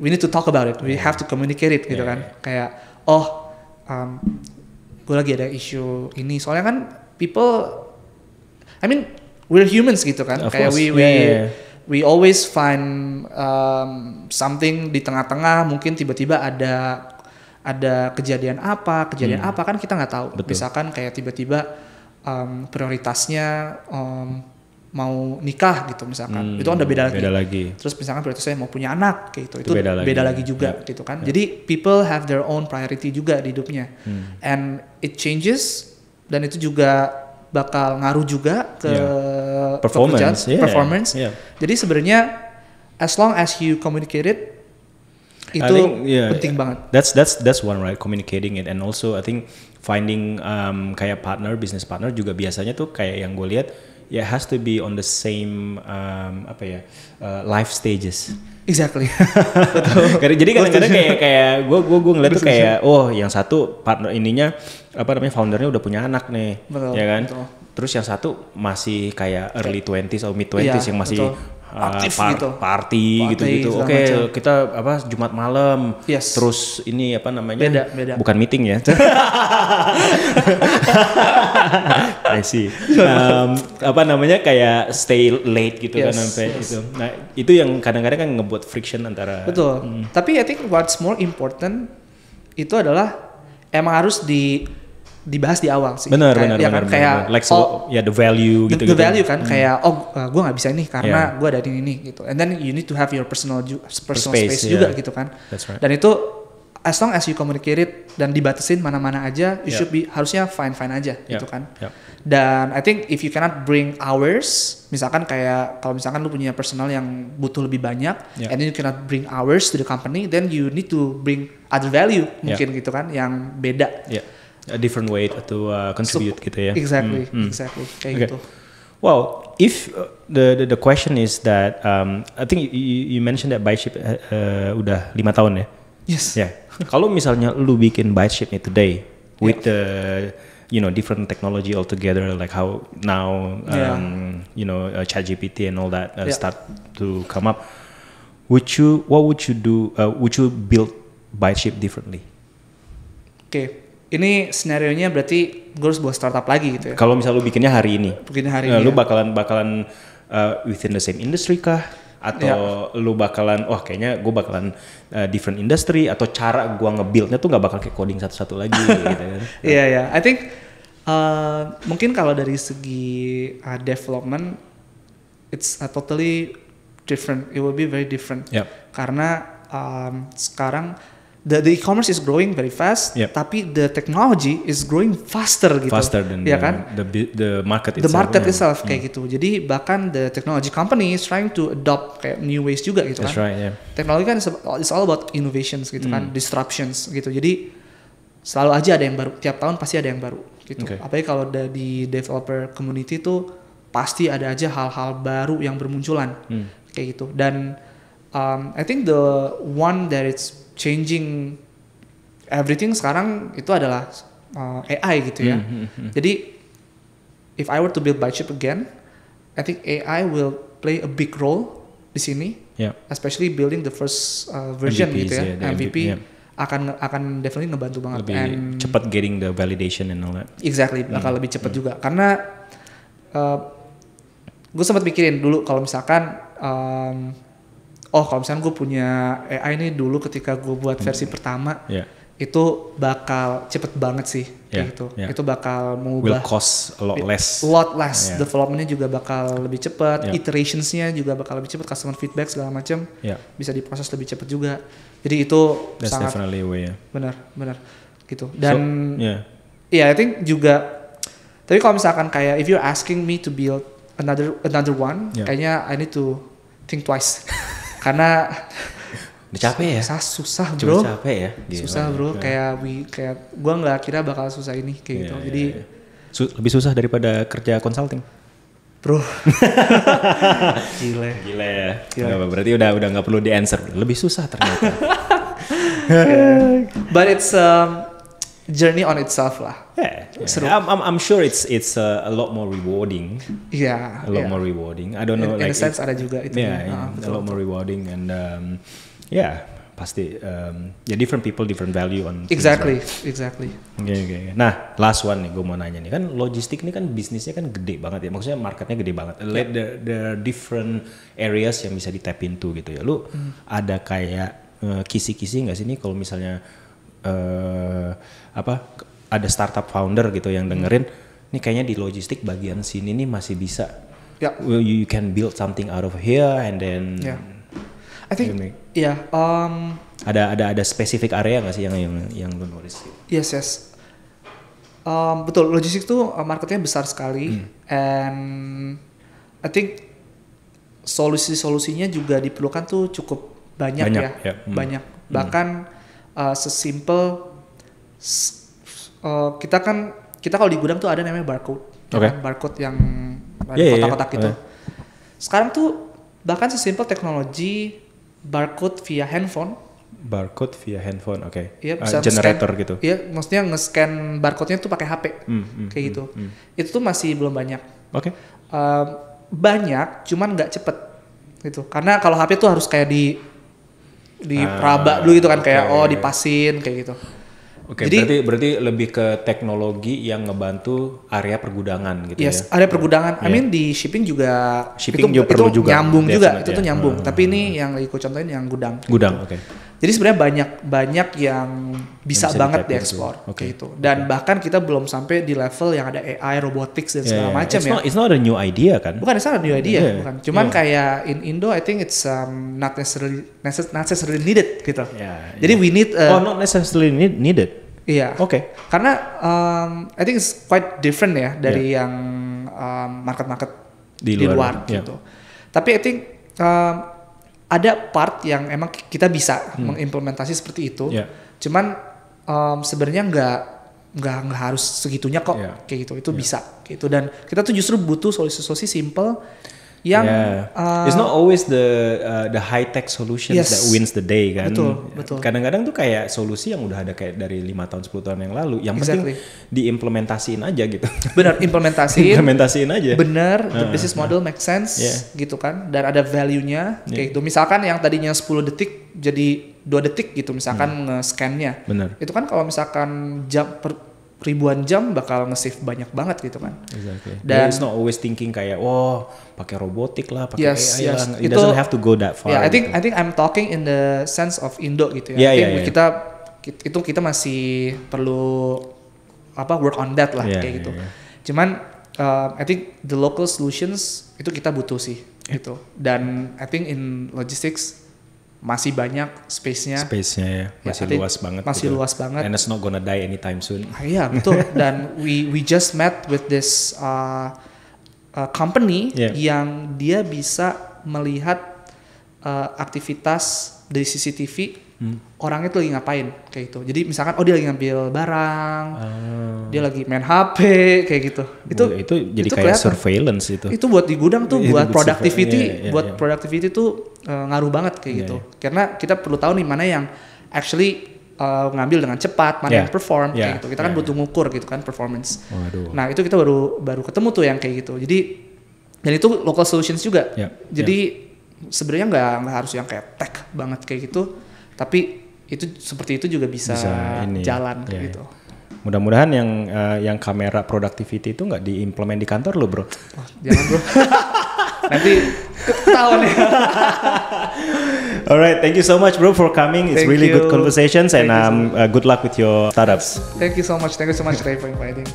we need to talk about it. We have to communicate it gitu kan. Kayak gue lagi ada issue ini. Soalnya kan we're humans gitu kan. Kayak we always find something di tengah-tengah, mungkin tiba-tiba ada kejadian apa kan kita nggak tahu. Betul. Misalkan kayak tiba-tiba prioritasnya mau nikah gitu misalkan, itu kan udah beda lagi. Terus misalkan prioritasnya mau punya anak kayak gitu, itu beda lagi juga gitu kan. Jadi people have their own priority juga di hidupnya, and it changes, dan itu juga bakal ngaruh juga ke performance. Jadi sebenarnya as long as you communicate it, itu penting banget. That's one, right? Communicating it, and also I think finding kayak business partner juga biasanya tuh kayak yang gue lihat has to be on the same life stages. Exactly. Jadi kadang-kadang kayak gue ngeliat tuh kayak yang satu partner ininya foundernya udah punya anak nih. Betul, ya kan? Betul. Terus yang satu masih kayak early 20s atau mid 20s yang masih aktif gitu. Party gitu. Oke, kita Jumat malam. Yes. Terus ini beda. Bukan meeting ya. I see. Kayak stay late gitu kan sampai itu. Nah, itu yang kadang-kadang kan ngebuat friction antara. Betul. Tapi I think what's more important itu adalah emang harus dibahas di awal sih. Benar. Kayak like the value gitu. The value kan kayak gue nggak bisa ini karena gue ada ini gitu. And then you need to have your personal space juga gitu kan. That's right. Dan itu as long as you communicate it dan dibatasin mana-mana aja, you should be harusnya fine aja gitu kan. Dan I think if you cannot bring hours, misalkan kayak kalau misalkan lu punya personal yang butuh lebih banyak, and then you cannot bring hours to the company, then you need to bring other value mungkin gitu kan yang beda. A different way to contribute gitu ya. Exactly. Kayak gitu. Wow, if the question is that I think you mentioned that ByteShip udah 5 tahun ya. Yes. Yeah. Kalau misalnya lu bikin ByteShip nih today with the different technology altogether, like how now ChatGPT and all that start to come up, what would you do? Would you build ByteShip differently? Oke, ini scenario-nya berarti gue harus buat startup lagi gitu ya. Kalau misal lu bikinnya hari ini, lu bakalan within the same industry kah? Atau lu bakalan, kayaknya gue bakalan different industry, atau cara gue nge-buildnya tuh gak bakal kayak coding satu-satu lagi gitu kan. Iya. I think mungkin kalau dari segi development, it's totally different. It will be very different. Yep. Karena sekarang the e-commerce is growing very fast, tapi the technology is growing faster gitu. Faster than the market itself. The market itself kayak gitu. Jadi bahkan the technology company is trying to adopt kayak new ways juga gitu. That's kan. Right, yeah. Teknologi kan it's all about innovations gitu kan, disruptions gitu. Jadi selalu aja ada yang baru. Tiap tahun pasti ada yang baru gitu. Okay. Apalagi kalau di developer community tuh pasti ada aja hal-hal baru yang bermunculan kayak gitu. Dan I think the one that it's changing everything sekarang itu adalah AI gitu ya. Jadi if I were to build ByteShip again, I think AI will play a big role di sini, especially building the first version MVPs, gitu ya. MVP akan definitely ngebantu banget. Lebih cepat getting the validation and all that. Exactly, bakal lebih cepat juga. Karena gue sempat mikirin dulu kalau misalkan kalau misalnya gue punya AI ini dulu ketika gue buat versi pertama, itu bakal cepet banget sih kayak gitu. Itu bakal mengubah. Will cost a lot less. Developmentnya juga bakal lebih cepat. Iterationsnya juga bakal lebih cepat. Customer feedback segala macam bisa diproses lebih cepat juga. Jadi itu that's sangat definitely a way. Benar gitu. Dan I think juga. Tapi kalau misalkan kayak if you're asking me to build another one, kayaknya I need to think twice. Karena udah capek ya? Susah bro. Capek ya? Susah bro, kayak gue nggak kira bakal susah ini kayak gitu. Jadi lebih susah daripada kerja consulting. Bro. Gila ya. Gila. Berarti udah nggak perlu di answer. Lebih susah ternyata. But it's journey on itself lah. I'm sure it's a lot more rewarding. A lot more rewarding. I don't know. In a sense ada juga itu. A lot more rewarding and pasti different people different value on. Exactly. Okay. Nah, last one nih gue mau nanya nih, kan logistik ini kan bisnisnya kan gede banget ya. Maksudnya marketnya gede banget. The different areas yang bisa di tap into gitu ya. Lu ada kayak kisi-kisi nggak sih nih kalau misalnya ada startup founder gitu yang dengerin nih, kayaknya di logistik bagian sini nih masih bisa. Well, you can build something out of here and then I think ada spesifik area nggak sih yang lu notice? Yes. Betul, logistik tuh marketnya besar sekali and I think solusinya juga diperlukan tuh cukup banyak. Banyak. Bahkan sesimpel kita kalau di gudang tuh ada namanya barcode, barcode yang ada kotak-kotak gitu. Sekarang tuh bahkan sesimpel teknologi barcode via handphone. Barcode via handphone, Iya, bisa generator gitu. Iya, maksudnya nge-scan barcode-nya tuh pakai HP, kayak gitu. Itu tuh masih belum banyak. Banyak, cuman nggak cepet gitu. Karena kalau HP tuh harus kayak di peraba dulu gitu kan, kayak dipasin kayak gitu. Jadi berarti lebih ke teknologi yang ngebantu area pergudangan gitu ya. Area pergudangan. I mean di shipping juga perlu juga. Nyambung juga, itu tuh nyambung. Tapi ini yang lagi ku contohin yang gudang. Gudang, Jadi sebenarnya banyak yang bisa banget diekspor gitu. Dan bahkan kita belum sampai di level yang ada AI, robotics dan segala macam ya. It's not a new idea kan? Bukan, it's not a new idea, bukan. Cuman kayak in Indo I think it's not necessarily needed gitu. Jadi we need not necessarily needed. Iya. Karena I think it's quite different ya dari yang market-market di luar gitu. Tapi I think ada part yang emang kita bisa mengimplementasi seperti itu. Cuman sebenarnya nggak harus segitunya kok kayak gitu. Itu bisa kayak gitu. Dan kita tuh justru butuh solusi-solusi simple yang it's not always the high tech solutions that wins the day kan. Betul. Kadang-kadang tuh kayak solusi yang udah ada kayak dari 5 tahun 10 tahun yang lalu. Yang penting diimplementasiin aja gitu. Benar, implementasiin aja. Benar, the business model make sense gitu kan. Dan ada value-nya kayak gitu. Misalkan yang tadinya 10 detik jadi 2 detik gitu misalkan nge-scan-nya. Benar. Itu kan kalau misalkan ribuan jam bakal nge-save banyak banget gitu kan. Exactly. Dan it's not always thinking kayak pakai robotik lah, pakai AI lah. It itu, doesn't have to go that far. Yeah, I think I'm talking in the sense of Indo gitu ya. Kita masih perlu work on that lah kayak gitu. Cuman I think the local solutions itu kita butuh sih gitu. Dan I think in logistics masih banyak space-nya masih luas banget. Luas banget. And it's not gonna die anytime soon. Iya betul. Dan we just met with this company yang dia bisa melihat aktivitas dari CCTV orang itu lagi ngapain kayak gitu. Jadi misalkan dia lagi ngambil barang, dia lagi main HP kayak gitu. Itu jadi kayak kelihatan. Surveillance itu. Itu buat di gudang tuh buat productivity, productivity tuh ngaruh banget kayak gitu. Karena kita perlu tahu nih mana yang actually ngambil dengan cepat, mana yang perform kayak gitu. Kita kan butuh ngukur gitu kan performance. Waduh. Nah, itu kita baru ketemu tuh yang kayak gitu. Jadi dan itu local solutions juga. Jadi sebenarnya nggak harus yang kayak tech banget kayak gitu. Tapi itu seperti itu juga bisa jalan kayak gitu. Mudah-mudahan yang kamera productivity itu nggak diimplement di kantor lo bro. Jangan bro. Nanti ketahuan ya. Alright, thank you so much bro for coming. It's really good conversations and good luck with your startups. Thank you so much Ray for inviting.